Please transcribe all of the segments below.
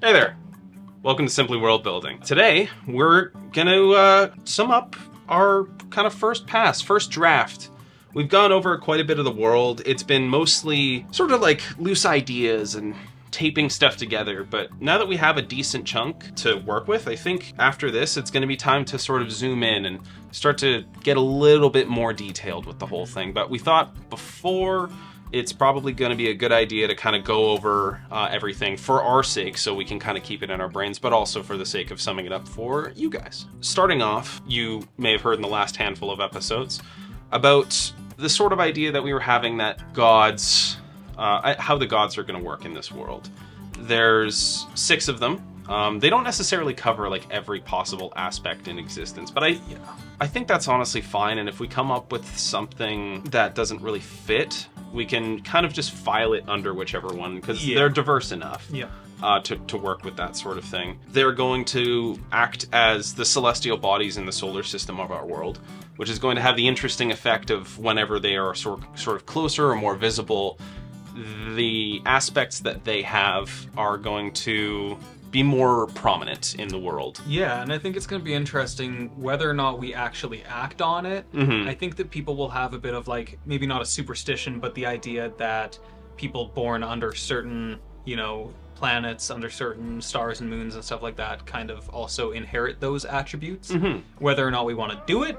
Hey there, welcome to Simply Worldbuilding. Today, we're gonna sum up our kind of first draft. We've gone over quite a bit of the world. It's been mostly sort of like loose ideas and taping stuff together, but now that we have a decent chunk to work with, I think after this, it's gonna be time to sort of zoom in and start to get a little bit more detailed with the whole thing. But we thought before, it's probably going to be a good idea to kind of go over everything for our sake so we can kind of keep it in our brains, but also for the sake of summing it up for you guys. Starting off, you may have heard in the last handful of episodes about the sort of idea that we were having that gods, how the gods are going to work in this world. There's 6 of them. They don't necessarily cover like every possible aspect in existence, but I think that's honestly fine. And if we come up with something that doesn't really fit, we can kind of just file it under whichever one, because they're diverse enough to work with that sort of thing. They're going to act as the celestial bodies in the solar system of our world, which is going to have the interesting effect of whenever they are sort of closer or more visible, the aspects that they have are going to be more prominent in the world. Yeah, and I think it's going to be interesting whether or not we actually act on it. I think that people will have a bit of like, maybe not a superstition, but the idea that people born under certain, planets, under certain stars and moons and stuff like that kind of also inherit those attributes. Whether or not we want to do it,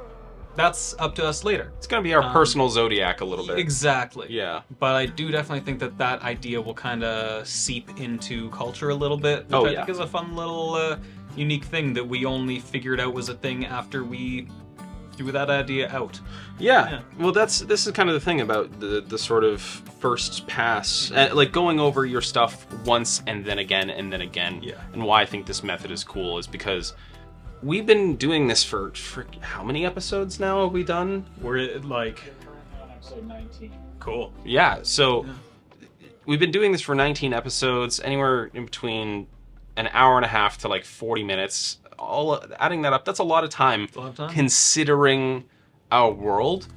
that's up to us later. It's going to be our personal zodiac a little bit. Exactly. Yeah. But I do definitely think that that idea will kind of seep into culture a little bit, which I think is a fun little unique thing that we only figured out was a thing after we threw that idea out. Yeah. Well, this is kind of the thing about the sort of first pass, like going over your stuff once and then again and then again. Yeah. And why I think this method is cool is because we've been doing this for how many episodes now have we done? We're at like on episode 19. Cool. Yeah, so we've been doing this for 19 episodes, anywhere in between an hour and a half to like 40 minutes. Adding that up, that's a lot of time, considering our world.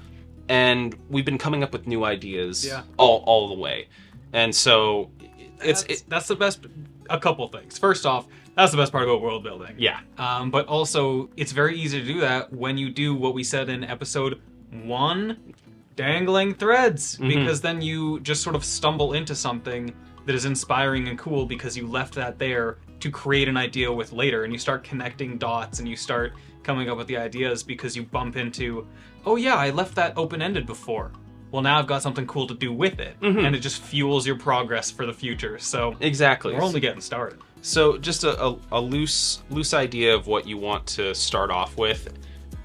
And we've been coming up with new ideas all the way. And so that's the best. A couple things. First off, that's the best part about world building. Yeah. But also, it's very easy to do that when you do what we said in episode 1, dangling threads. Because then you just sort of stumble into something that is inspiring and cool because you left that there to create an idea with later. And you start connecting dots and you start coming up with the ideas because you bump into, oh yeah, I left that open-ended before. Well, now I've got something cool to do with it. And it just fuels your progress for the future. So exactly, we're only getting started. So just a loose idea of what you want to start off with.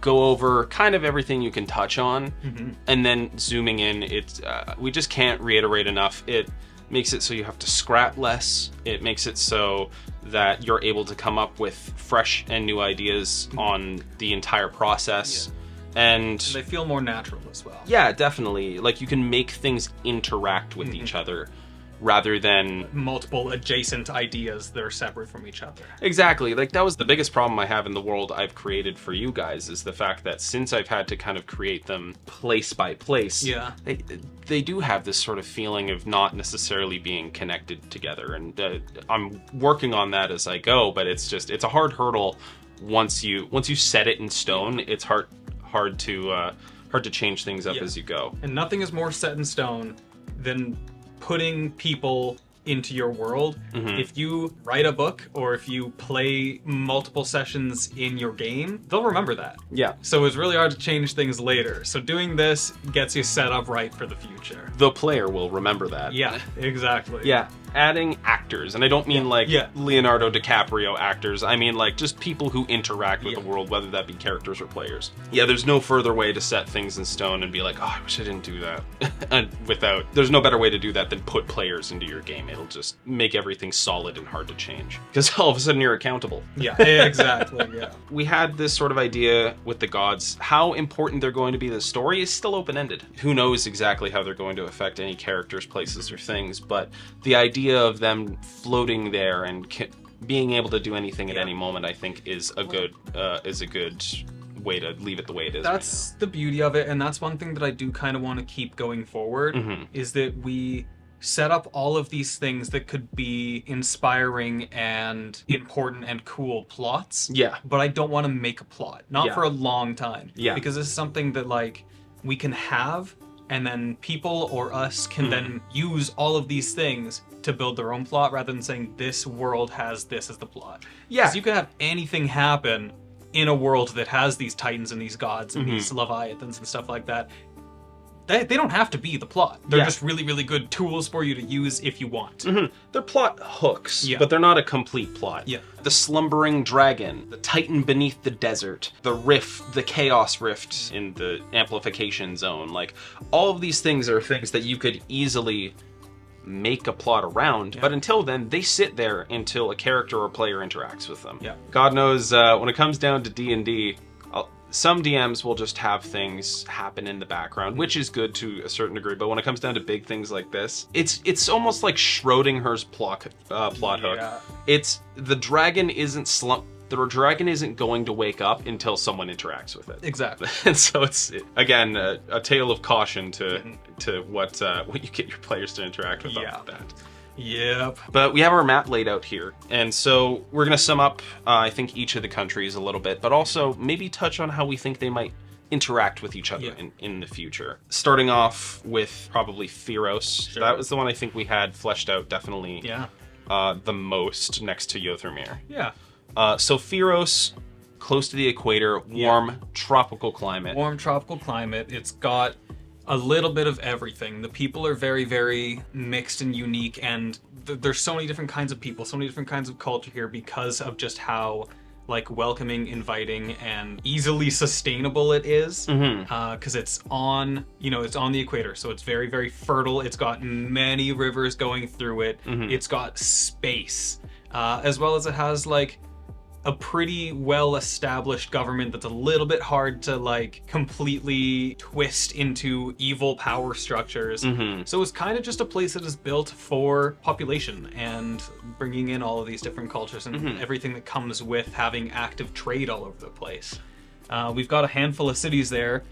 Go over kind of everything you can touch on, and then zooming in. We just can't reiterate enough. It makes it so you have to scrap less. It makes it so that you're able to come up with fresh and new ideas on the entire process. And they feel more natural as well. Yeah, definitely. Like you can make things interact with each other rather than multiple adjacent ideas that are separate from each other. Exactly. Like that was the biggest problem I have in the world I've created for you guys, is the fact that since I've had to kind of create them place by place, they do have this sort of feeling of not necessarily being connected together. And I'm working on that as I go, but it's a hard hurdle once you set it in stone. It's hard to change things up as you go. And nothing is more set in stone than putting people into your world. If you write a book or if you play multiple sessions in your game, they'll remember that. Yeah. So it's really hard to change things later. So doing this gets you set up right for the future. The player will remember that. Yeah, exactly. Yeah. Adding actors, and I don't mean Leonardo DiCaprio actors, I mean like just people who interact with the world, whether that be characters or players. Yeah, there's no further way to set things in stone and be like, oh, I wish I didn't do that. And there's no better way to do that than put players into your game. It'll just make everything solid and hard to change, because all of a sudden you're accountable. Yeah, exactly. We had this sort of idea with the gods. How important they're going to be to the story is still open-ended. Who knows exactly how they're going to affect any characters, places, or things, but the idea of them floating there and being able to do anything at any moment, I think, is a good way to leave it the way it is. That's the beauty of it, and that's one thing that I do kind of want to keep going forward, is that we set up all of these things that could be inspiring and important and cool plots. Yeah. But I don't want to make a plot. Not Yeah. for a long time. Yeah. Because this is something that, like, we can have, and then people or us can then use all of these things to build their own plot rather than saying this world has this as the plot. Yeah. So you could have anything happen in a world that has these titans and these gods and these leviathans and stuff like that. They don't have to be the plot. They're Yeah. just really, really good tools for you to use if you want. They're plot hooks, Yeah. but they're not a complete plot. Yeah. The slumbering dragon, the titan beneath the desert, the rift, the chaos rift in the amplification zone. Like, all of these things are things that you could easily make a plot around, but until then, they sit there until a character or player interacts with them. Yeah. God knows, when it comes down to D&D, some DMs will just have things happen in the background, which is good to a certain degree. But when it comes down to big things like this, it's almost like Schrodinger's plot hook. Yeah. It's the dragon isn't the dragon isn't going to wake up until someone interacts with it. Exactly. And so it's again a tale of caution to what you get your players to interact with. Yeah. Off that. Yep. But we have our map laid out here, and so we're going to sum up, I think, each of the countries a little bit, but also maybe touch on how we think they might interact with each other in the future. Starting off with probably Feros. Sure. That was the one I think we had fleshed out definitely Yeah. the most next to Yothermere. Yeah. So Feros, close to the equator, warm, tropical climate. Warm tropical climate. It's got a little bit of everything. The people are very, very mixed and unique, and there's so many different kinds of people, so many different kinds of culture here because of just how, like, welcoming, inviting, and easily sustainable it is. Because it's on, it's on the equator, so it's very, very fertile. It's got many rivers going through it. It's got space, as well as it has, like, a pretty well-established government that's a little bit hard to, like, completely twist into evil power structures. So it's kind of just a place that is built for population and bringing in all of these different cultures and everything that comes with having active trade all over the place. We've got a handful of cities there,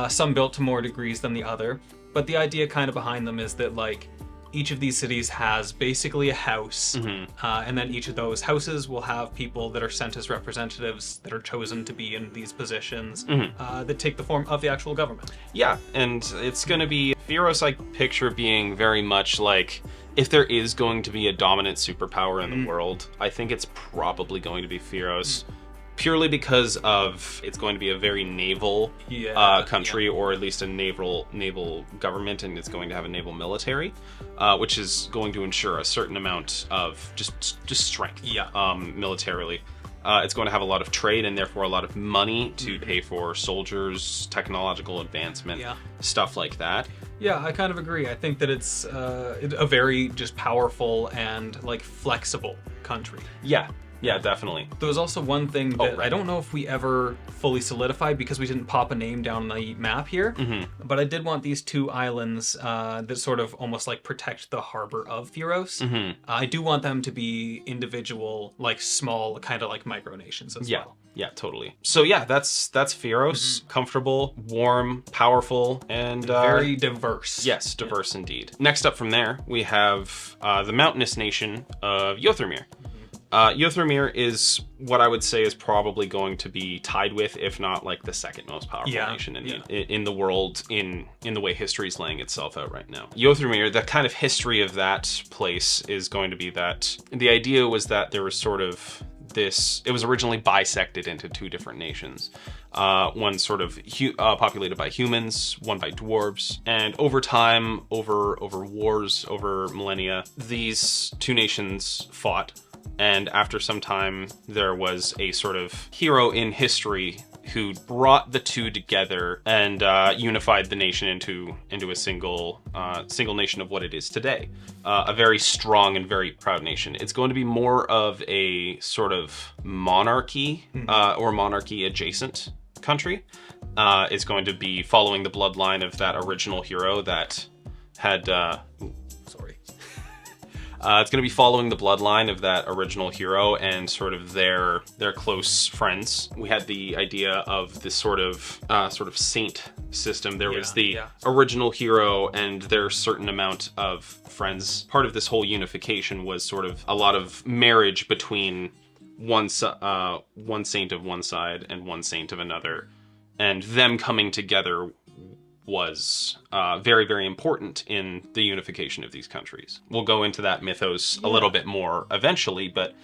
some built to more degrees than the other, but the idea kind of behind them is that, like, each of these cities has basically a house, and then each of those houses will have people that are sent as representatives that are chosen to be in these positions that take the form of the actual government. Yeah, and it's going to be Feros. I picture being very much like, if there is going to be a dominant superpower in the world, I think it's probably going to be Feros. Purely because of it's going to be a very naval country, or at least a naval government, and it's going to have a naval military, which is going to ensure a certain amount of just strength militarily. It's going to have a lot of trade and therefore a lot of money to pay for soldiers, technological advancement, stuff like that. Yeah, I kind of agree. I think that it's a very just powerful and, like, flexible country. Yeah, definitely. There was also one thing that I don't know if we ever fully solidified because we didn't pop a name down the map here, but I did want these two islands that sort of almost like protect the harbor of Feros. I do want them to be individual, like, small, kind of like micronations as well. Yeah, totally. So yeah, that's Feros. Comfortable, warm, powerful, and very diverse. Yes, diverse indeed. Next up from there, we have the mountainous nation of Yothermere. Yothermere is what I would say is probably going to be tied with, if not like the second most powerful nation in the world in the way history is laying itself out right now. Yothermere, the kind of history of that place is going to be that the idea was that there was sort of this, it was originally bisected into two different nations. One sort of populated by humans, one by dwarves, and over time, over wars, over millennia, these two nations fought. And after some time, there was a sort of hero in history who brought the two together and unified the nation into a single nation of what it is today. A very strong and very proud nation. It's going to be more of a sort of monarchy or monarchy adjacent country. It's going to be following the bloodline of that original hero that had It's going to be following the bloodline of that original hero and sort of their close friends. We had the idea of this sort of saint system. There was the original hero and their certain amount of friends. Part of this whole unification was sort of a lot of marriage between one saint of one side and one saint of another, and them coming together was very, very important in the unification of these countries. We'll go into that mythos a little bit more eventually, but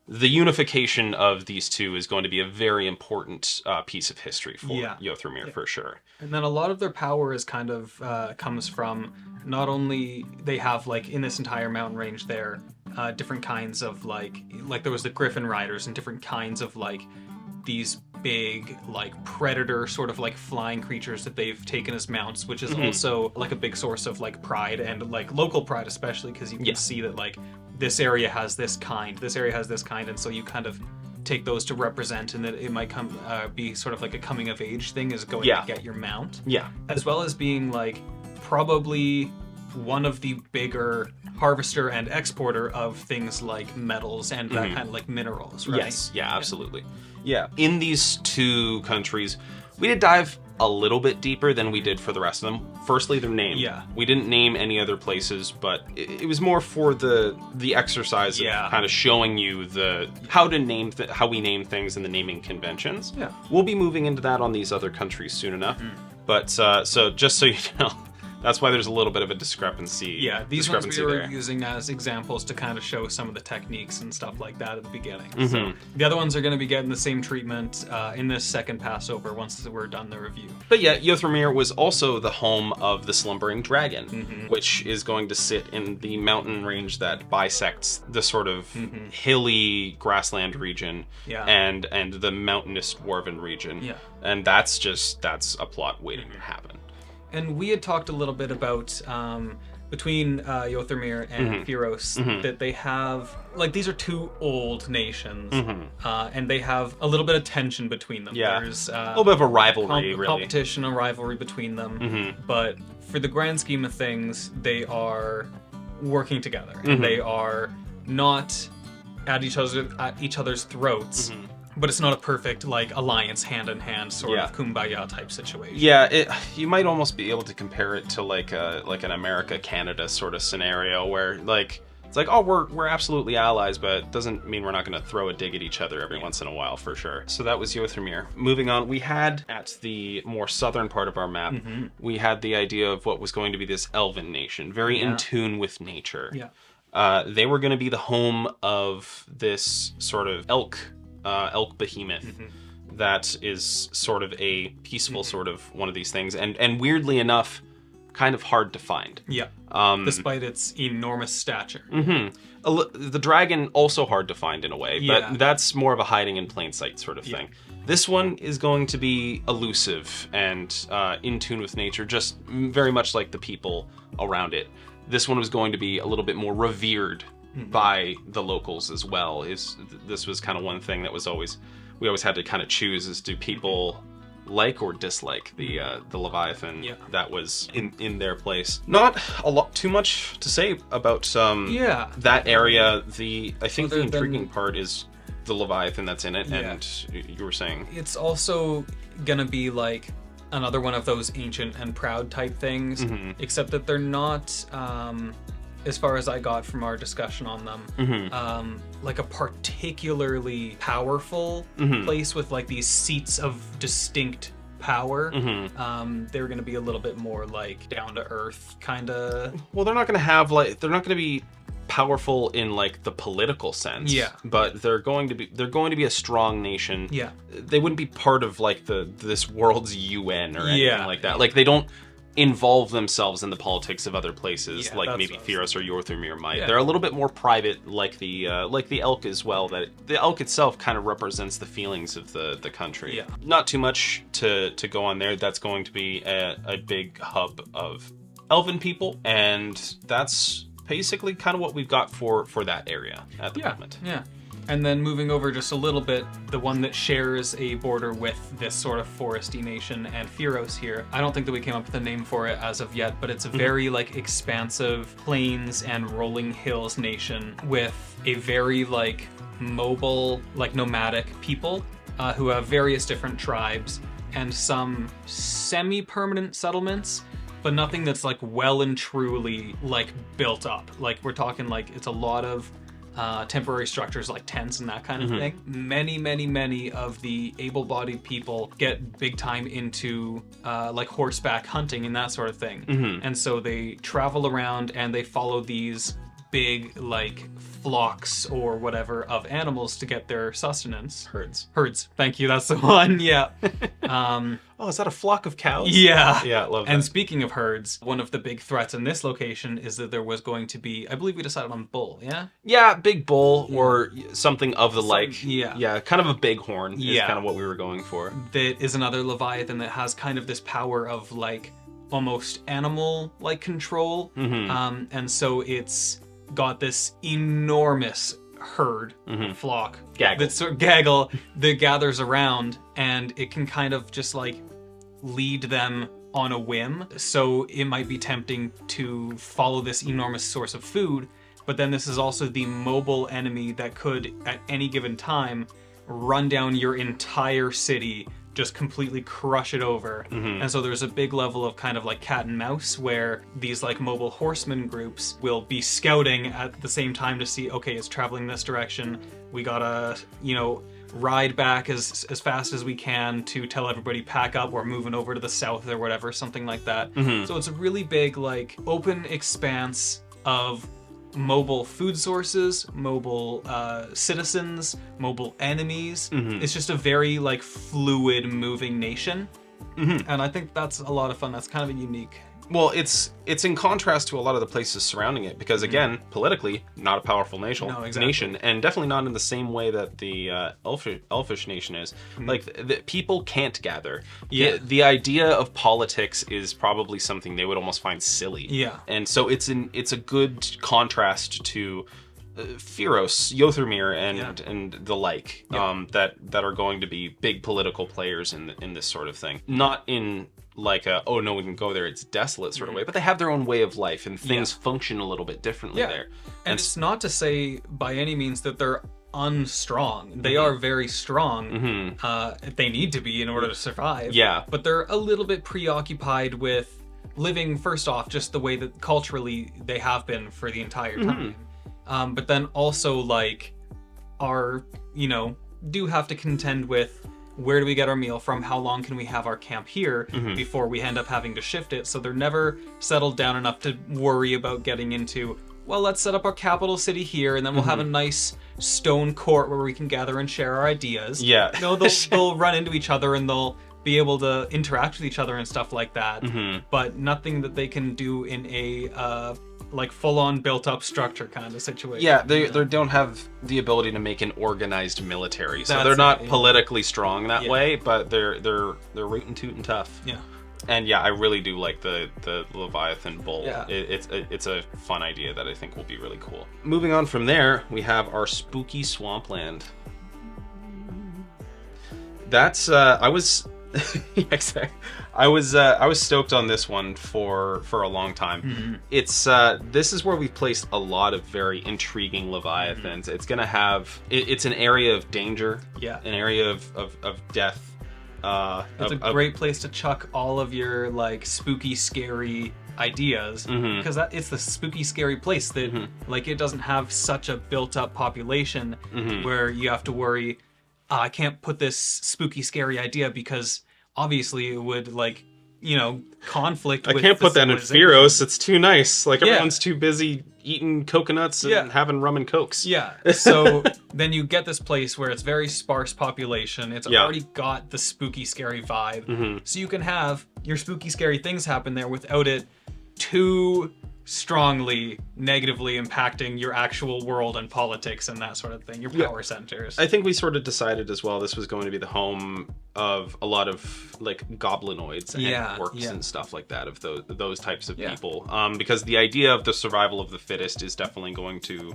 the unification of these two is going to be a very important piece of history for Yothrmir, for sure. And then a lot of their power is kind of comes from not only they have, like, in this entire mountain range there, different kinds of, like there was the Griffin Riders and different kinds of, like, these big, like, predator sort of, like, flying creatures that they've taken as mounts, which is also, like, a big source of, like, pride and, like, local pride especially, because you can see that, like, this area has this kind, and so you kind of take those to represent, and that it might be sort of like a coming of age thing is going to get your mount. Yeah. As well as being, like, probably one of the bigger harvester and exporter of things like metals and that kind of, like, minerals, right? Yes, yeah, absolutely. Yeah. In these two countries, we did dive a little bit deeper than we did for the rest of them. Firstly, their name. Yeah. We didn't name any other places, but it was more for the exercise of kind of showing you how to name how we name things and the naming conventions. Yeah. We'll be moving into that on these other countries soon enough. But so just so you know, that's why there's a little bit of a discrepancy. Yeah, these ones we were using as examples to kind of show some of the techniques and stuff like that at the beginning. So the other ones are going to be getting the same treatment in this second Passover once we're done the review. But yeah, Yothrmir was also the home of the Slumbering Dragon, which is going to sit in the mountain range that bisects the sort of hilly grassland region and the mountainous dwarven region. Yeah. And that's a plot waiting to happen. And we had talked a little bit about, between Yothrmir and Fyros, that they have, like, these are two old nations, and they have a little bit of tension between them. Yeah. There's a little bit of a rivalry, really. Competition, a rivalry between them. But for the grand scheme of things, they are working together, and they are not at each other's throats. But it's not a perfect, like, alliance hand-in-hand sort of kumbaya type situation. Yeah, you might almost be able to compare it to, like an America-Canada sort of scenario where, like, it's like, oh, we're absolutely allies, but it doesn't mean we're not going to throw a dig at each other every once in a while, for sure. So that was Yothrmir. Moving on, we had, at the more southern part of our map, we had the idea of what was going to be this elven nation, very in tune with nature. Yeah. They were going to be the home of this sort of elk behemoth that is sort of a peaceful sort of one of these things, and weirdly enough, kind of hard to find. Yeah. Despite its enormous stature. The dragon also hard to find in a way, but that's more of a hiding in plain sight sort of thing. This one is going to be elusive and in tune with nature, just very much like the people around it. This one was going to be a little bit more revered by the locals as well. This was kind of one thing that we always had to kind of choose, is do people like or dislike the Leviathan that was in their place. Not a lot too much to say about that area. I think the intriguing part is the Leviathan that's in it, and you were saying it's also gonna be like another one of those ancient and proud type things, except that they're not as far as I got from our discussion on them, like a particularly powerful place with, like, these seats of distinct power. They were going to be a little bit more, like, down to earth kind of. Well, they're not going to be powerful in, like, the political sense. Yeah. But they're going to be a strong nation. Yeah. They wouldn't be part of, like, this world's UN or anything like that. Like, they don't involve themselves in the politics of other places, like maybe Fyros or Yothrmir might. Yeah. They're a little bit more private, like the elk as well. That the elk itself kind of represents the feelings of the country. Yeah. Not too much to go on there. That's going to be a big hub of elven people, and that's basically kind of what we've got for that area at the moment. Yeah. And then moving over just a little bit, the one that shares a border with this sort of foresty nation and Feros here. I don't think that we came up with a name for it as of yet, but it's a very like expansive plains and rolling hills nation with a very like mobile, like nomadic people who have various different tribes and some semi-permanent settlements, but nothing that's like well and truly like built up. Like we're talking like it's a lot of temporary structures like tents and that kind of thing. Many of the able-bodied people get big time into like horseback hunting and that sort of thing. And so they travel around and they follow these big like flocks or whatever of animals to get their sustenance. Herds. Thank you. That's the one. Yeah. Oh, is that a flock of cows? Yeah. Yeah, I love that. And speaking of herds, one of the big threats in this location is that there was going to be, I believe we decided on bull, yeah? Yeah, big bull or something of the like. Yeah. Yeah, kind of a bighorn is Yeah. kind of what we were going for. That is another Leviathan that has kind of this power of like almost animal like control. And so it's got this enormous herd, flock, Gaggle. gaggle that gathers around, and it can kind of just like lead them on a whim. So it might be tempting to follow this enormous source of food, but then this is also the mobile enemy that could at any given time run down your entire city, just completely crush it over. And so there's a big level of kind of like cat and mouse where these like mobile horseman groups will be scouting at the same time to see, okay, it's traveling this direction. We gotta, you know, ride back as fast as we can to tell everybody pack up, we're moving over to the south or whatever, something like that. So it's a really big like open expanse of mobile food sources, mobile citizens, mobile enemies. It's just a very like fluid moving nation. And I think that's a lot of fun. That's kind of a unique. Well, it's in contrast to a lot of the places surrounding it because again, politically, not a powerful nation, No, exactly. nation, and definitely not in the same way that the elfish nation is. Like the people can't gather. Yeah. The idea of politics is probably something they would almost find silly. Yeah. And so it's a good contrast to Feros, Yothermir, and the like, that are going to be big political players in this sort of thing. Not in like a, oh no, we can go there, it's desolate sort of way, but they have their own way of life and things function a little bit differently there. And it's not to say by any means that they're unstrong. They are very strong. They need to be in order to survive. Yeah. But they're a little bit preoccupied with living, first off, just the way that culturally they have been for the entire time. But then also like are, you know, do have to contend with where do we get our meal from? How long can we have our camp here before we end up having to shift it? So they're never settled down enough to worry about getting into, well, let's set up our capital city here and then we'll have a nice stone court where we can gather and share our ideas. Yeah. No, they'll run into each other and they'll be able to interact with each other and stuff like that. But nothing that they can do in a like full-on built-up structure kind of situation. Yeah, they don't have the ability to make an organized military, so That's they're not it, yeah. politically strong that way, but they're rootin' tootin' tough. Yeah. And yeah, I really do like the Leviathan bull. Yeah. It's a fun idea that I think will be really cool. Moving on from there, we have our spooky swampland. That's I was I was stoked on this one for a long time. It's this is where we've placed a lot of very intriguing Leviathans. It's gonna have it's an area of danger, an area of death. It's a great place to chuck all of your like spooky, scary ideas because it's the spooky, scary place that like it doesn't have such a built-up population where you have to worry. I can't put this spooky, scary idea because obviously it would like, you know, conflict with I can't the put that in civilization. Feros. It's too nice. Like everyone's too busy eating coconuts and having rum and cokes. Yeah. So then you get this place where it's very sparse population. It's already got the spooky, scary vibe. So you can have your spooky, scary things happen there without it too strongly negatively impacting your actual world and politics and that sort of thing, your power centers. I think we sort of decided as well this was going to be the home of a lot of like goblinoids and orcs and stuff like that, of those types of people, because the idea of the survival of the fittest is definitely going to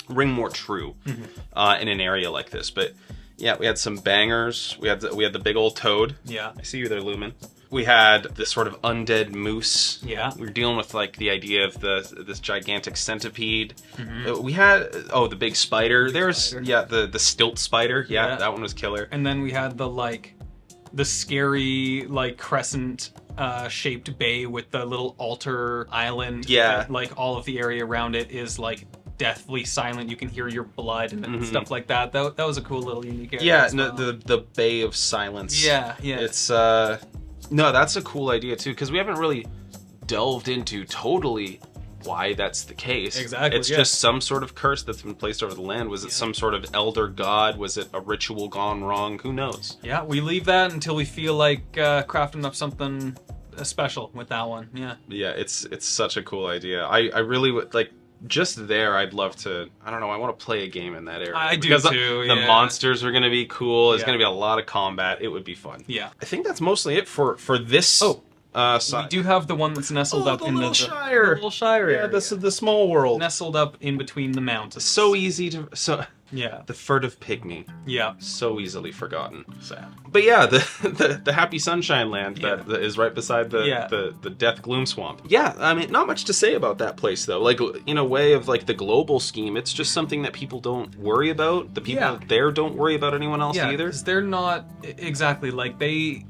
ring more true in an area like this. But yeah, we had some bangers. We had the big old toad. Yeah. I see you there, Lumen. We had this sort of undead moose. Yeah. We were dealing with like the idea of this gigantic centipede. We had the big spider. There's the stilt spider. Yeah, that one was killer. And then we had the scary like crescent shaped bay with the little altar island. Yeah. Like all of the area around it is like deathly silent. You can hear your blood and stuff like that. That was a cool little unique area. Yeah, as well. the Bay of Silence. Yeah. It's no, that's a cool idea too, because we haven't really delved into totally why that's the case. Exactly. It's just some sort of curse that's been placed over the land. Was it some sort of elder god? Was it a ritual gone wrong? Who knows? Yeah, we leave that until we feel like crafting up something special with that one. Yeah. Yeah, it's such a cool idea. I really would like. Just there, I'd love to. I don't know. I want to play a game in that area. I do because too. The monsters are going to be cool. There's Yeah. going to be a lot of combat. It would be fun. Yeah. I think that's mostly it for this. Side. We do have the one that's nestled up in little the Shire. the little Shire Yeah, area. this is the small world. Nestled up in between the mountains. So easy to Yeah. the furtive pygmy. Yeah. So easily forgotten. Sad. But yeah, the happy sunshine land that is right beside the death gloom swamp. Yeah, I mean, not much to say about that place though. Like in a way of like the global scheme, it's just something that people don't worry about. The people there don't worry about anyone else either. 'Cause they're not exactly like they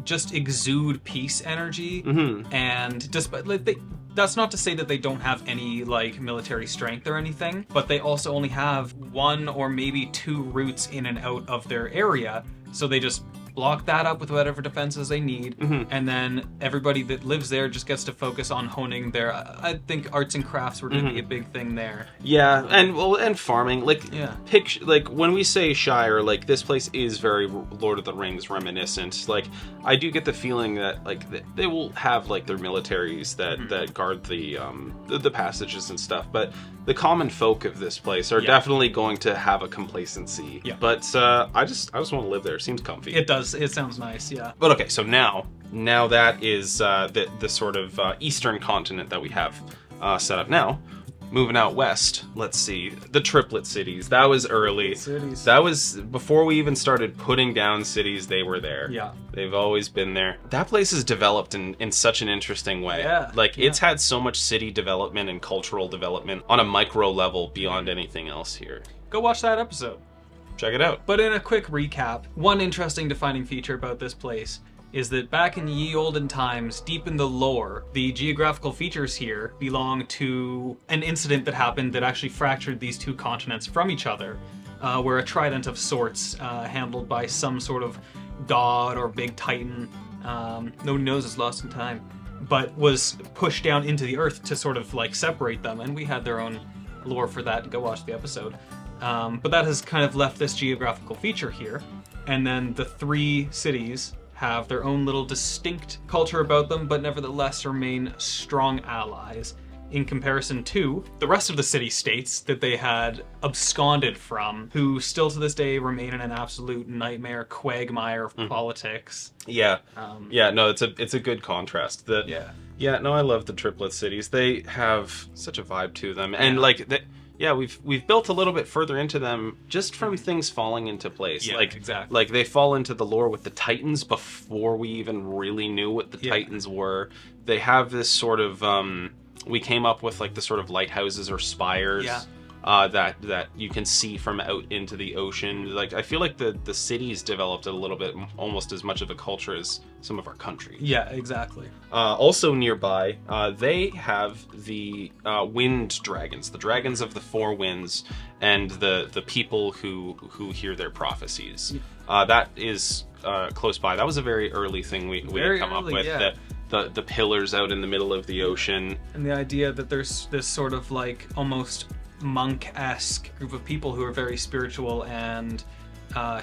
just exude peace energy, and despite like that's not to say that they don't have any like military strength or anything, but they also only have one or maybe two routes in and out of their area, so they just block that up with whatever defenses they need, and then everybody that lives there just gets to focus on honing their. I think arts and crafts were going to be a big thing there. Yeah, and farming. Like picture like when we say Shire, like this place is very Lord of the Rings reminiscent. Like I do get the feeling that like they will have like their militaries that guard the passages and stuff, but the common folk of this place are definitely going to have a complacency. Yeah. But I just want to live there. It seems comfy. It does. It sounds nice. Yeah. But okay, so now that is the sort of eastern continent that we have set up now. Moving out west, let's see, the Triplet Cities. That was early. Cities. That was before we even started putting down cities. They were there. Yeah. They've always been there. That place has developed in such an interesting way. Yeah. Like it's had so much city development and cultural development on a micro level beyond anything else here. Go watch that episode. Check it out. But in a quick recap, one interesting defining feature about this place is that back in ye olden times, deep in the lore, the geographical features here belong to an incident that happened that actually fractured these two continents from each other, where a trident of sorts, handled by some sort of god or big titan, no one knows, is lost in time, but was pushed down into the earth to sort of like separate them, and we had their own lore for that. Go watch the episode. But that has kind of left this geographical feature here, and then the three cities have their own little distinct culture about them, but nevertheless remain strong allies in comparison to the rest of the city-states that they had absconded from, who still to this day remain in an absolute nightmare quagmire of politics. Yeah. No, it's a good contrast. Yeah, no, I love the Triplet Cities. They have such a vibe to them, and we've built a little bit further into them just from things falling into place. Yeah, like exactly. Like they fall into the lore with the Titans before we even really knew what the Titans were. They have this sort of we came up with like the sort of lighthouses or spires that you can see from out into the ocean. Like I feel like the cities developed a little bit almost as much of a culture as some of our countries. Yeah, exactly. Also nearby, they have the wind dragons, the dragons of the four winds, and the people who hear their prophecies. That is close by. That was a very early thing we had come up with. Yeah. The pillars out in the middle of the ocean. And the idea that there's this sort of like almost monk-esque group of people who are very spiritual and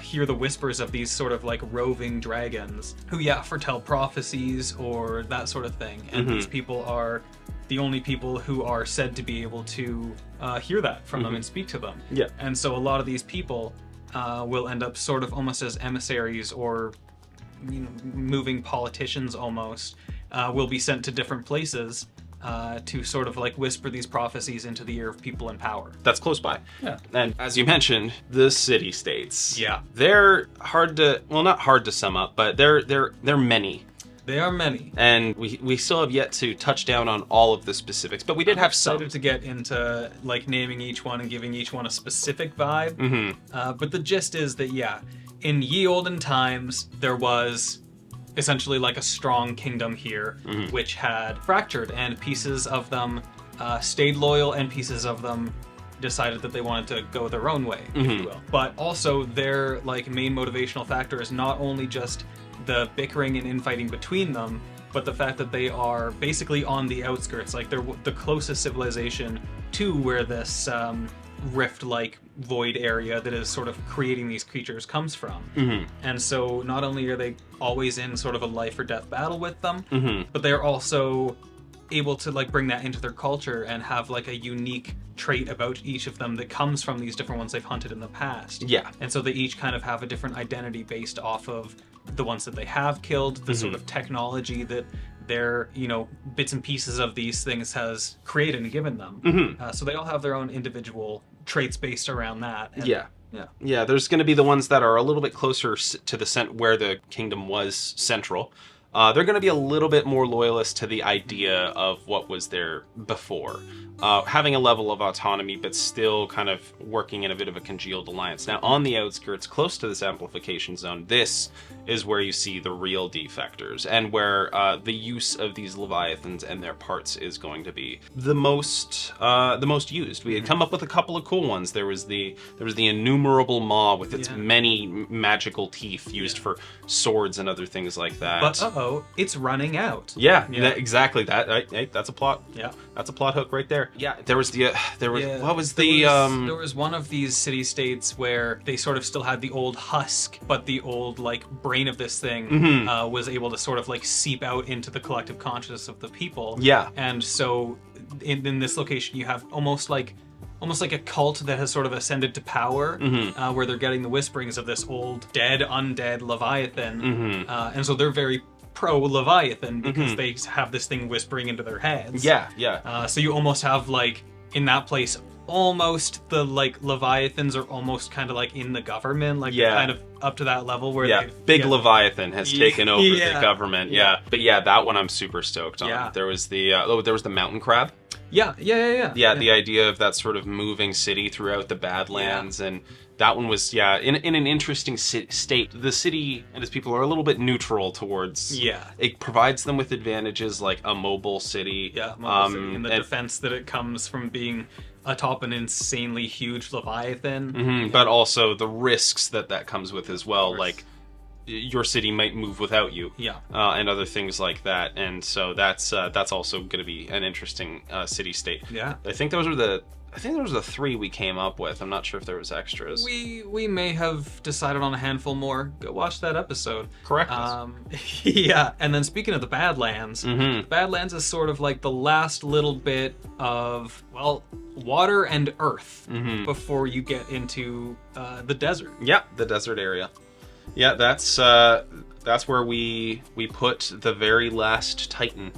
hear the whispers of these sort of like roving dragons who foretell prophecies or that sort of thing, and these people are the only people who are said to be able to hear that from them and speak to them. And so a lot of these people will end up sort of almost as emissaries or moving politicians almost, will be sent to different places to sort of like whisper these prophecies into the ear of people in power. That's close by. Yeah. And as you mentioned, the city-states. Yeah. They're hard to, well, not hard to sum up, but they're many. They are many. And we still have yet to touch down on all of the specifics, but we did have some. Excited to get into like naming each one and giving each one a specific vibe. But the gist is that, yeah, in ye olden times, there was essentially like a strong kingdom here, which had fractured, and pieces of them stayed loyal, and pieces of them decided that they wanted to go their own way, if you will. But also their like main motivational factor is not only just the bickering and infighting between them, but the fact that they are basically on the outskirts. Like they're the closest civilization to where this rift-like void area that is sort of creating these creatures comes from. And so not only are they always in sort of a life or death battle with them, but they're also able to like bring that into their culture and have like a unique trait about each of them that comes from these different ones they've hunted in the past. Yeah. And so they each kind of have a different identity based off of the ones that they have killed, the sort of technology that their, you know, bits and pieces of these things has created and given them. So they all have their own individual traits based around that. And, yeah. There's going to be the ones that are a little bit closer to the where the kingdom was central. They're going to be a little bit more loyalist to the idea of what was there before. Having a level of autonomy, but still kind of working in a bit of a congealed alliance. Now, on the outskirts, close to this amplification zone, this is where you see the real defectors, and where the use of these leviathans and their parts is going to be the most used. We had come up with a couple of cool ones. There was the innumerable maw with its many magical teeth used for swords and other things like that. But it's running out. Yeah. Exactly. Hey, that's a plot. Yeah, that's a plot hook right there. Yeah, there was what was there was one of these city-states where they sort of still had the old husk, but the old like brain of this thing was able to sort of like seep out into the collective consciousness of the people. Yeah. And so in this location you have almost like a cult that has sort of ascended to power, where they're getting the whisperings of this old undead Leviathan, and so they're very pro-Leviathan because they have this thing whispering into their heads. Yeah. So you almost have like in that place almost the like Leviathans are almost kind of like in the government, like kind of up to that level where big Leviathan has taken over the government. But that one I'm super stoked on. There was the mountain crab. Yeah. The idea of that sort of moving city throughout the Badlands, and that one was in an interesting state. The city and its people are a little bit neutral towards. It provides them with advantages like a mobile city. City, and the defense that it comes from being atop an insanely huge Leviathan. But also the risks that comes with as well, like your city might move without you, and other things like that. And so that's also going to be an interesting city state. I think those are the three we came up with. I'm not sure if there was extras. We may have decided on a handful more. Go watch that episode. Correct. And then speaking of the Badlands, the Badlands is sort of like the last little bit of water and earth before you get into the desert. Yeah, the desert area. Yeah, that's where we put the very last Titan.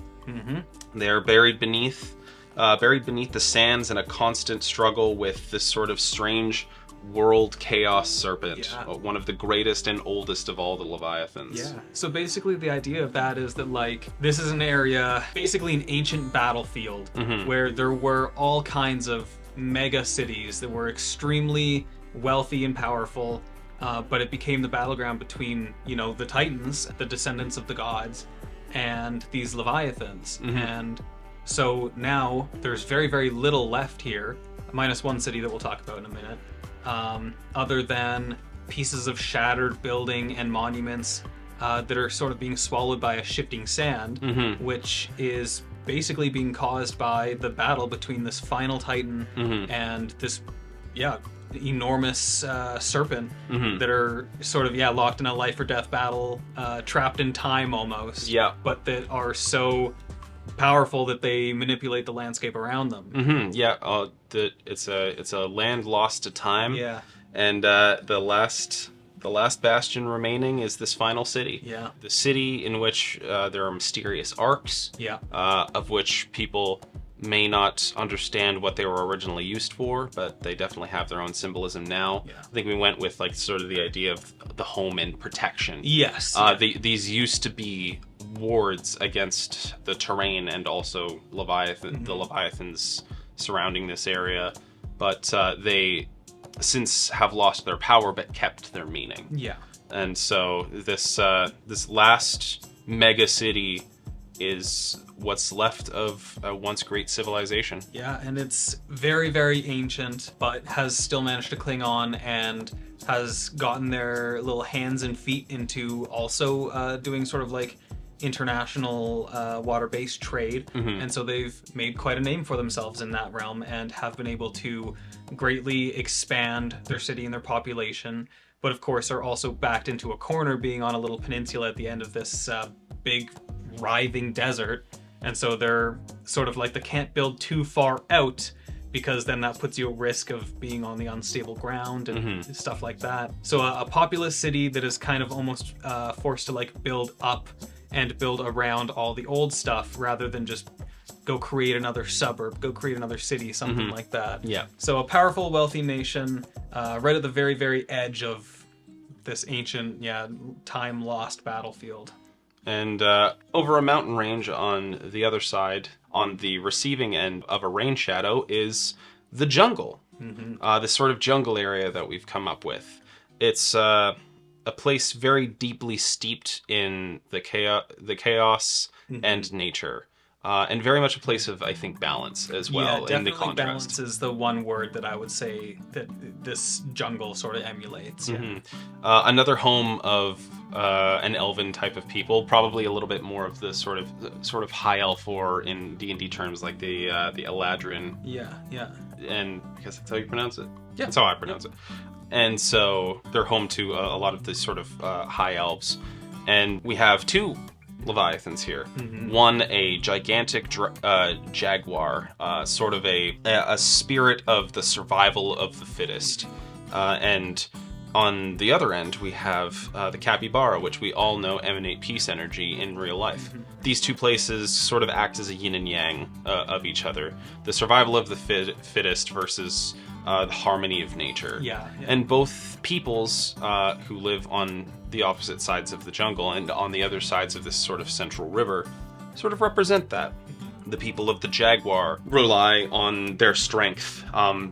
They're buried beneath the sands in a constant struggle with this sort of strange world chaos serpent, one of the greatest and oldest of all the Leviathans. So basically the idea of that is that like this is an area, basically an ancient battlefield where there were all kinds of mega cities that were extremely wealthy and powerful. But it became the battleground between, the Titans, the descendants of the gods, and these Leviathans. And so now there's very, very little left here, minus one city that we'll talk about in a minute, other than pieces of shattered building and monuments that are sort of being swallowed by a shifting sand, which is basically being caused by the battle between this final Titan and this, enormous serpent that are sort of locked in a life or death battle, trapped in time almost, but that are so powerful that they manipulate the landscape around them. It's a land lost to time. And the The last bastion remaining is this final city. Yeah. The city in which there are mysterious arcs, Yeah. of which people may not understand what they were originally used for, but they definitely have their own symbolism now. Yeah. I think we went with like sort of the idea of the home and protection. Yes. These used to be wards against the terrain and also the Leviathans surrounding this area, but they since have lost their power but kept their meaning. Yeah. And so this last mega city is what's left of a once great civilization. Yeah, and it's very, very ancient, but has still managed to cling on and has gotten their little hands and feet into also doing sort of like international water-based trade. And so they've made quite a name for themselves in that realm and have been able to greatly expand their city and their population, but of course are also backed into a corner being on a little peninsula at the end of this big writhing desert. And so they're sort of like they can't build too far out because then that puts you at risk of being on the unstable ground and stuff like that. So a populous city that is kind of almost forced to like build up and build around all the old stuff rather than just go create another suburb, go create another city, something like that. Yeah. So a powerful, wealthy nation right at the very, very edge of this ancient, time-lost battlefield. And over a mountain range on the other side, on the receiving end of a rain shadow, is the jungle. This sort of jungle area that we've come up with. It's a place very deeply steeped in the chaos and nature. And very much a place of, I think, balance as well, in the contrast. Balance is the one word that I would say that this jungle sort of emulates. Another home of an elven type of people, probably a little bit more of the sort of high elf, or in D&D terms, like the Eladrin. Yeah. And because that's how you pronounce it. Yeah. That's how I pronounce it. And so they're home to a lot of the sort of high elves. And we have two Leviathans here. One, a gigantic jaguar, sort of a spirit of the survival of the fittest. And on the other end, we have the capybara, which we all know emanate peace energy in real life. These two places sort of act as a yin and yang of each other. The survival of the fittest versus the harmony of nature. Yeah. And both peoples who live on the opposite sides of the jungle and on the other sides of this sort of central river sort of represent that. The people of the jaguar rely on their strength.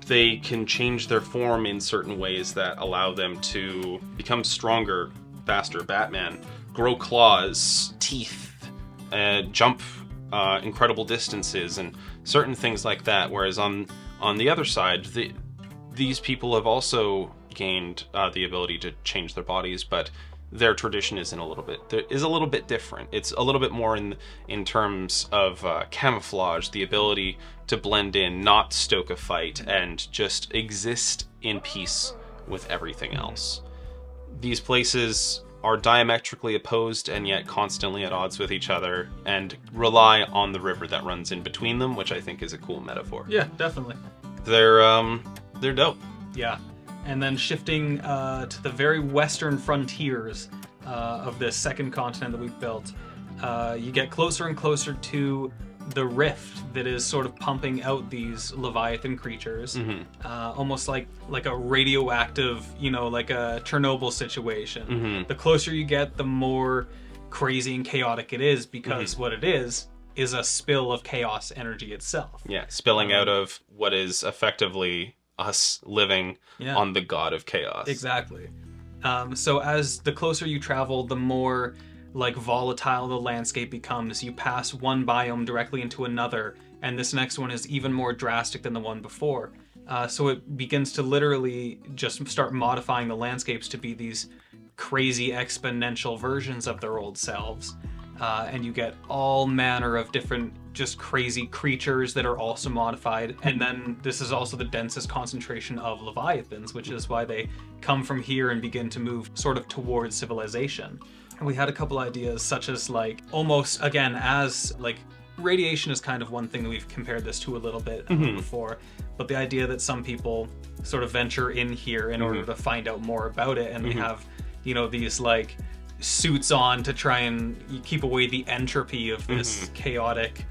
They can change their form in certain ways that allow them to become stronger, faster. Batman, grow claws, teeth, jump incredible distances, and certain things like that. Whereas on the other side, these people have also gained the ability to change their bodies, but their tradition is a little bit different. It's a little bit more in terms of camouflage, the ability to blend in, not stoke a fight, and just exist in peace with everything else. These places are diametrically opposed and yet constantly at odds with each other, and rely on the river that runs in between them, which I think is a cool metaphor. Yeah, definitely. They're dope. Yeah. And then shifting to the very western frontiers of this second continent that we've built, you get closer and closer to the rift that is sort of pumping out these Leviathan creatures, almost like a radioactive, like a Chernobyl situation. The closer you get, the more crazy and chaotic it is, because what it is a spill of chaos energy itself. Yeah, spilling out of what is effectively us living on the god of chaos. Exactly. So as the closer you travel, the more like volatile the landscape becomes. You pass one biome directly into another, and this next one is even more drastic than the one before. So it begins to literally just start modifying the landscapes to be these crazy exponential versions of their old selves. And you get all manner of different just crazy creatures that are also modified. And then this is also the densest concentration of Leviathans, which is why they come from here and begin to move sort of towards civilization. And we had a couple ideas, such as like almost, again, as like radiation is kind of one thing that we've compared this to a little bit before, but the idea that some people sort of venture in here in order to find out more about it, and we have these like suits on to try and keep away the entropy of this chaotic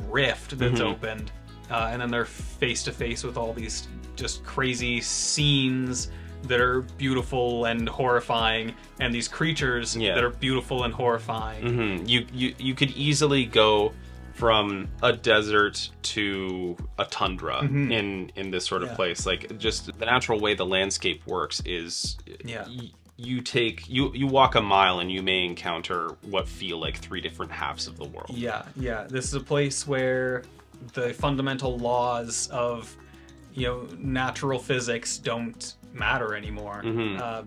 rift that's opened. And then they're face to face with all these just crazy scenes that are beautiful and horrifying, and these creatures that are beautiful and horrifying. You could easily go from a desert to a tundra in this sort of place. Like, just the natural way the landscape works is you walk a mile and you may encounter what feel like 3 different halves of the world. Yeah. This is a place where the fundamental laws of natural physics don't matter anymore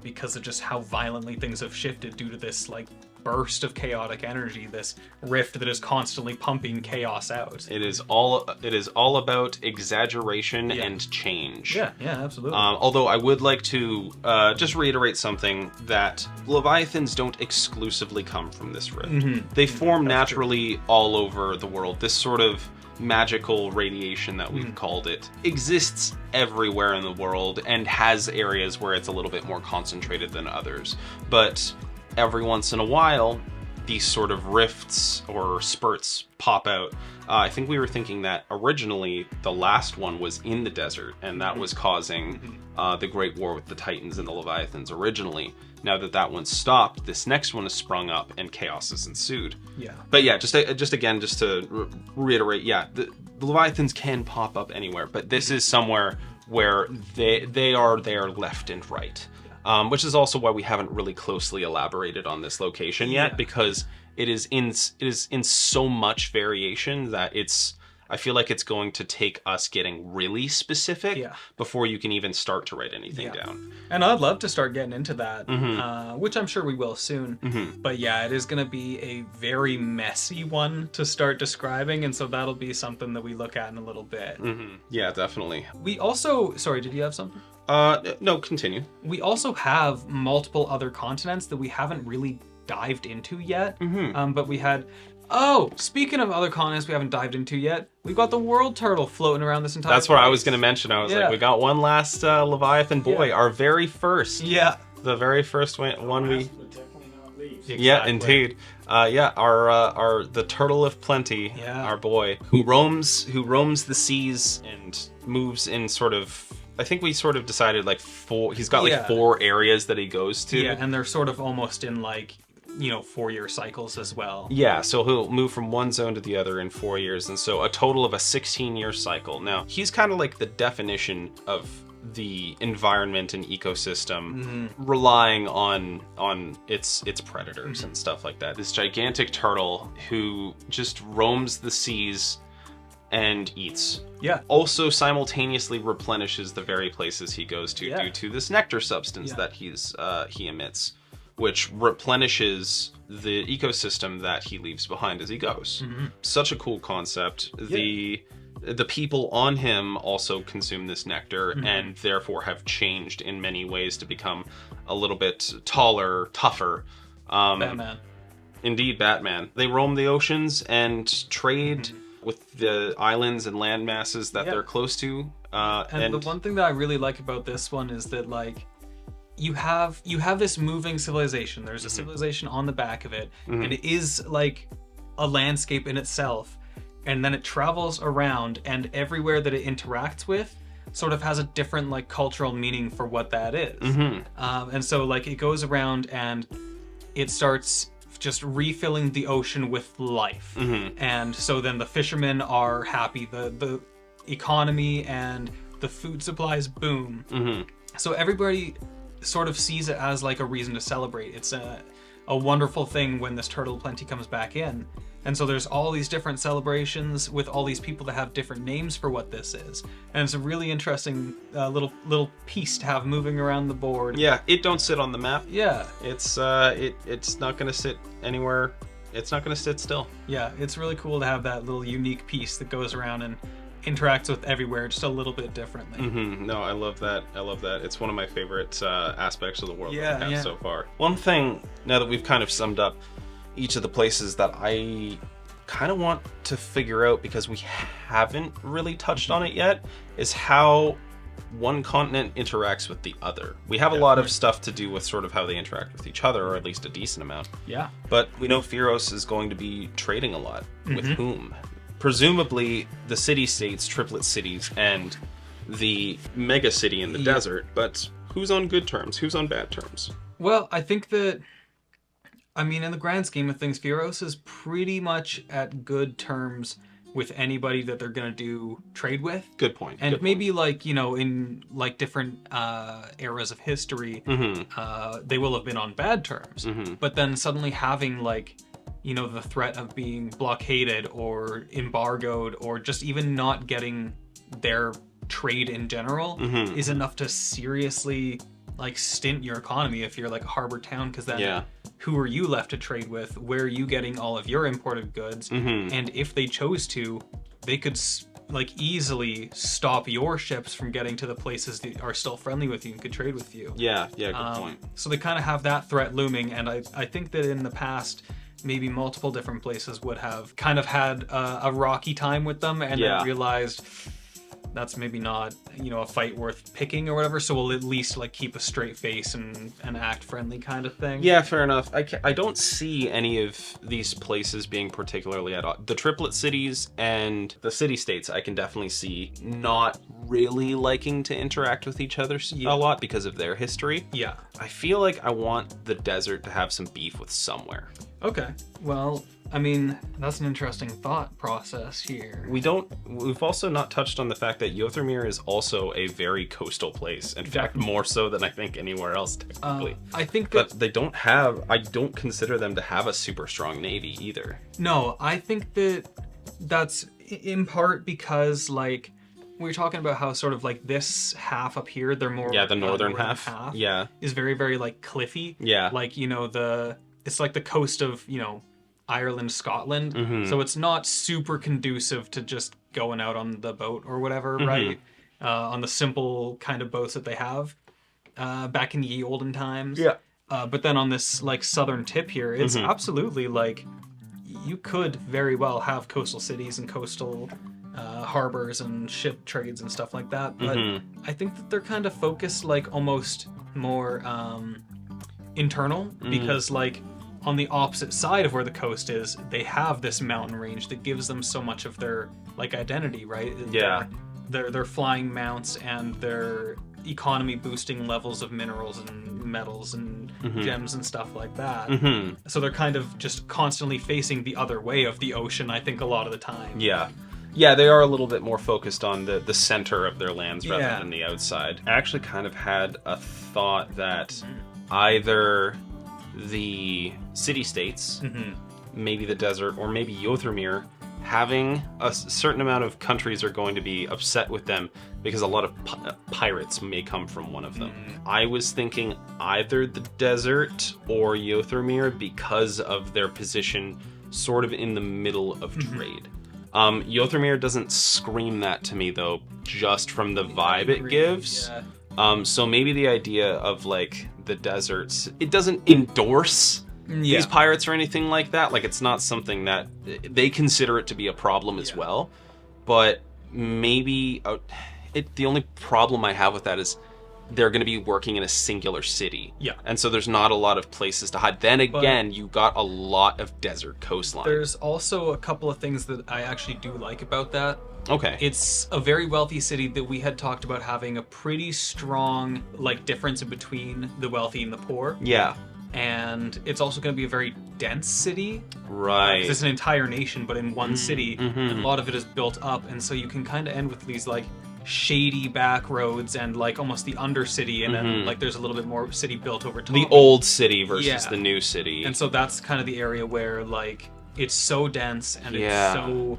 because of just how violently things have shifted due to this like burst of chaotic energy, this rift that is constantly pumping chaos out. It is all about exaggeration and change. Yeah, absolutely. Although I would like to just reiterate something, that Leviathans don't exclusively come from this rift. They form naturally all over the world. This sort of magical radiation that we've called it exists everywhere in the world and has areas where it's a little bit more concentrated than others. But every once in a while, these sort of rifts or spurts pop out. I think we were thinking that originally the last one was in the desert, and that was causing the Great War with the Titans and the Leviathans originally. Now that one's stopped, this next one has sprung up and chaos has ensued. Yeah. But yeah, just to reiterate, the Leviathans can pop up anywhere, but this is somewhere where they are there left and right. Which is also why we haven't really closely elaborated on this location yet, because it is in so much variation that I feel like it's going to take us getting really specific before you can even start to write anything down. And I'd love to start getting into that, which I'm sure we will soon. But yeah, it is going to be a very messy one to start describing, and so that'll be something that we look at in a little bit. Yeah, definitely. We also... Sorry, did you have something? No, continue. We also have multiple other continents that we haven't really dived into yet. But we had... Oh, speaking of other continents we haven't dived into yet, we've got the world turtle floating around this entire That's what I was going to mention. I was like, we got one last Leviathan boy, our very first. Yeah. The very first one we... definitely not leave. Exactly. Yeah, indeed. Our the turtle of plenty, our boy, who roams the seas and moves in sort of... I think we sort of decided he's got 4 areas that he goes to. Yeah, and they're sort of almost in 4-year cycles as well. Yeah, so he'll move from one zone to the other in 4 years, and so a total of a 16-year cycle. Now, he's kind of like the definition of the environment and ecosystem, relying on its predators and stuff like that. This gigantic turtle who just roams the seas and eats. Yeah. Also simultaneously replenishes the very places he goes to due to this nectar substance that he emits, which replenishes the ecosystem that he leaves behind as he goes. Such a cool concept. The people on him also consume this nectar and therefore have changed in many ways to become a little bit taller, tougher. Batman. Indeed, Batman. They roam the oceans and trade with the islands and land masses that they're close to. And the one thing that I really like about this one is that you have this moving civilization. There's a civilization on the back of it, and it is like a landscape in itself. And then it travels around, and everywhere that it interacts with sort of has a different cultural meaning for what that is. And so it goes around and it starts just refilling the ocean with life. And so then the fishermen are happy, the economy and the food supplies boom. So everybody sort of sees it as a reason to celebrate. It's a wonderful thing when this turtle plenty comes back in. And so there's all these different celebrations with all these people that have different names for what this is. And it's a really interesting little piece to have moving around the board. Yeah, it don't sit on the map. Yeah. It's not going to sit anywhere. It's not going to sit still. Yeah, it's really cool to have that little unique piece that goes around and interacts with everywhere just a little bit differently. No, I love that. It's one of my favorite aspects of the world that we have so far. One thing, now that we've kind of summed up each of the places, that I kind of want to figure out, because we haven't really touched on it yet, is how one continent interacts with the other. We have a lot of stuff to do with sort of how they interact with each other, or at least a decent amount. Yeah. But we know Feros is going to be trading a lot. With whom? Presumably the city-states, triplet cities, and the mega city in the desert. But who's on good terms? Who's on bad terms? Well, I think that, I mean, in the grand scheme of things, Feros is pretty much at good terms with anybody that they're going to do trade with. Good point. And good maybe point. like, you know, in like different eras of history, they will have been on bad terms. But then suddenly having like, you know, the threat of being blockaded or embargoed or just even not getting their trade in general is enough to seriously like stint your economy if you're like a harbor town, because then who are you left to trade with? Where are you getting all of your imported goods? And if they chose to, they could like easily stop your ships from getting to the places that are still friendly with you and could trade with you. Yeah, good point. So they kind of have that threat looming, and I think that in the past, maybe multiple different places would have kind of had a rocky time with them, and then realized that's maybe not, you know, a fight worth picking or whatever, so we'll at least like keep a straight face and act friendly kind of thing. Yeah, fair enough. I don't see any of these places being particularly at odds. The triplet cities and the city-states I can definitely see not really liking to interact with each other a lot because of their history. Yeah. I feel like I want the desert to have some beef with somewhere. Okay. Well, I mean, that's an interesting thought process here. We've also not touched on the fact that Yothermir is also a very coastal place. In fact, more so than I think anywhere else, technically. I think that... But I don't consider them to have a super strong navy either. No, I think that that's in part because, like, we were talking about how sort of like this half up here, they're more... Yeah, the northern half. Yeah. Is very, very, like, cliffy. Yeah. Like, you know, it's like the coast of, you know, Ireland, Scotland. So it's not super conducive to just going out on the boat or whatever, right? On the simple kind of boats that they have back in the olden times. Yeah. But then on this like southern tip here, it's absolutely like you could very well have coastal cities and coastal harbors and ship trades and stuff like that. But I think that they're kind of focused like almost more internal because like on the opposite side of where the coast is, they have this mountain range that gives them so much of their like identity, right? Yeah. Their flying mounts and their economy boosting levels of minerals and metals and gems and stuff like that. So they're kind of just constantly facing the other way of the ocean, I think, a lot of the time. Yeah. Yeah, they are a little bit more focused on the center of their lands rather than the outside. I actually kind of had a thought that either the city-states, maybe the desert, or maybe Yothermir, having a certain amount of countries are going to be upset with them because a lot of pirates may come from one of them. I was thinking either the desert or Yothermir because of their position sort of in the middle of trade. Yothermir doesn't scream that to me, though, just from the vibe it gives. So maybe the idea of, like, the deserts, it doesn't endorse these pirates or anything like that. Like, it's not something that they consider it to be a problem as well. But maybe the only problem I have with that is they're going to be working in a singular city. Yeah. And so there's not a lot of places to hide. Then again, you got a lot of desert coastline. There's also a couple of things that I actually do like about that. Okay. It's a very wealthy city that we had talked about having a pretty strong like difference in between the wealthy and the poor. Yeah. And it's also going to be a very dense city. Right. It's an entire nation, but in one city. And a lot of it is built up. And so you can kind of end with these like shady back roads and like almost the undercity. And then like there's a little bit more city built over top. The old city versus the new city. And so that's kind of the area where like it's so dense and it's so,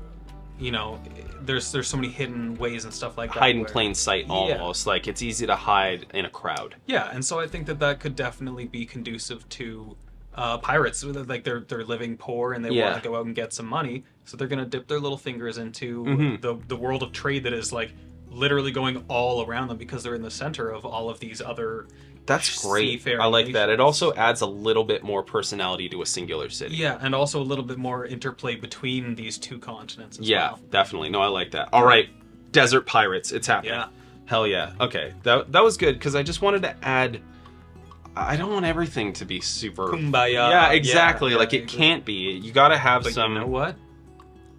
you know, there's so many hidden ways and stuff like that. Hide in plain sight almost. Like it's easy to hide in a crowd. Yeah, and so I think that could definitely be conducive to pirates. Like they're living poor and they want to go out and get some money, so they're gonna dip their little fingers into the world of trade that is like literally going all around them because they're in the center of all of these other. That's great. I like that. It also adds a little bit more personality to a singular city. Yeah, and also a little bit more interplay between these two continents as well. Definitely. No, I like that. All right, desert pirates. It's happening. Hell yeah. Okay, that was good because I just wanted to add. I don't want everything to be super Kumbaya. Yeah, exactly. Yeah, like it can't be. You gotta have But some. you know what?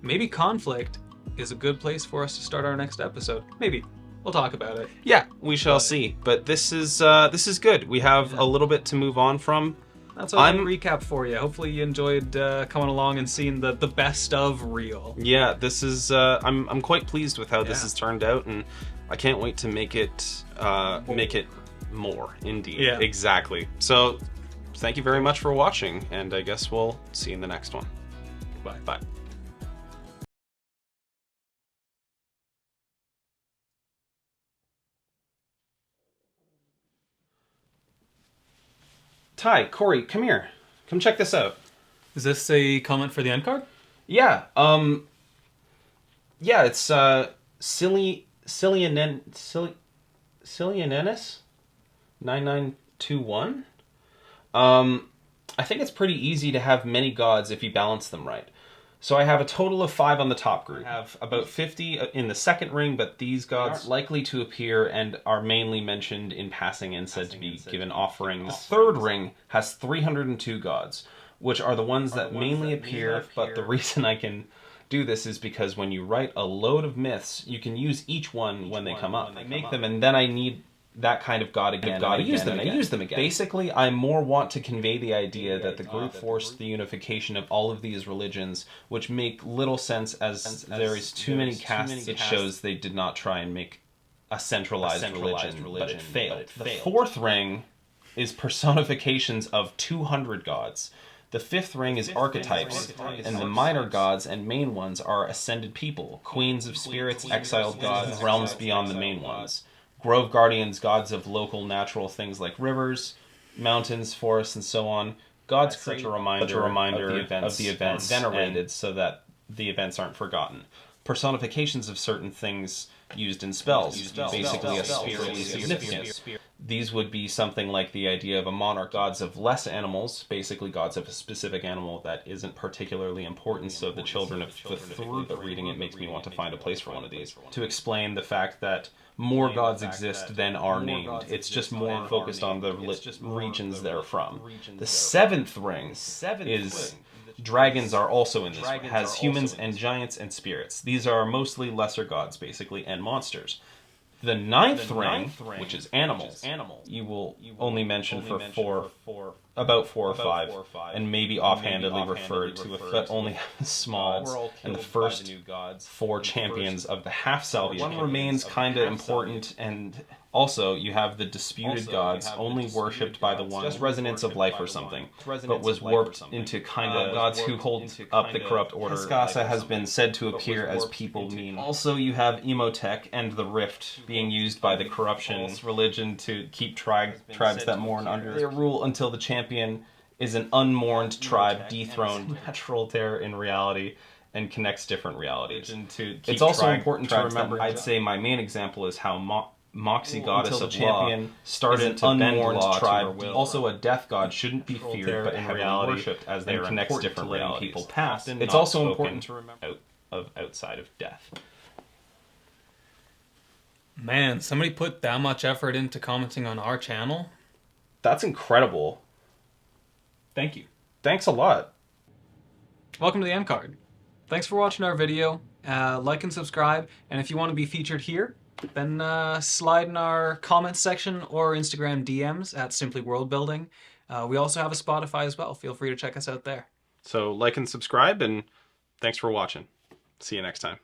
Maybe conflict is a good place for us to start our next episode. Maybe. We'll talk about it. Yeah, we shall see. But this is good. We have a little bit to move on from. That's a recap for you. Hopefully you enjoyed coming along and seeing the best of Reel. Yeah, this is. I'm quite pleased with how this has turned out, and I can't wait to make it more. Indeed. Yeah. Exactly. So, thank you very much for watching, and I guess we'll see you in the next one. Bye. Bye. Ty, Corey, come here. Come check this out. Is this a comment for the end card? Yeah, yeah, it's Cillianenis 9921. I think it's pretty easy to have many gods if you balance them right. So I have a total of 5 on the top group. I have about 50 in the second ring, but these gods are likely to appear and are mainly mentioned in passing and said to be given offering. The third ring has 302 gods, which are the ones that mainly appear, but the reason I can do this is because when you write a load of myths, you can use each one when they come up. I make them, and then I need that kind of god again. I use them again. Basically, I more want to convey the idea that the group forced the unification of all of these religions, which make little sense as there is too many castes. It shows they did not try and make a centralized religion, but it failed. The fourth ring is personifications of 200 gods. The fifth ring is archetypes, and the minor gods and main ones are ascended people, queens of spirits, exiled gods, realms beyond the main ones. Grove guardians, gods of local natural things like rivers, mountains, forests, and so on. Gods create a reminder of the events venerated so that the events aren't forgotten. Personifications of certain things used in spells, basically a spiritually significance. These would be something like the idea of a monarch, gods of less animals, basically gods of a specific animal that isn't particularly important, so the children of the through but reading it makes me want to find a place for one of these. To explain the fact that more gods exist than are named. It's just more focused on the regions they're from. The seventh ring is dragons are also in this one. It has humans and giants and spirits. These are mostly lesser gods, basically, and monsters. The ninth ring, which is animals, you will only mention for about four or five, and maybe offhandedly referred to it, but only small. And the first 4 champions of the half-salvage. One remains kind of important, and also you have the disputed gods, only worshipped by the one, just resonance of life or something, but was warped into kind of gods who hold up the corrupt order. Skasa has been said to appear as people mean. Also, you have Emotech and the Rift being used by the corruption religion to keep tribes that mourn under their rule until the champion is an unmourned tribe dethroned natural terror in reality and connects different realities. It's also important to remember, I'd say my main example is how Moxie goddess of champion started an unmourned tribe. Also, a death god shouldn't be feared, but in reality worshipped as they connects different realities. People past. It's also important to remember outside of death. Man, somebody put that much effort into commenting on our channel. That's incredible. Thank you. Thanks a lot. Welcome to the end card. Thanks for watching our video. Like and subscribe, and if you want to be featured here, then slide in our comments section or Instagram DMs at Simply Worldbuilding. We also have a Spotify as well. Feel free to check us out there. So like and subscribe, and thanks for watching. See you next time.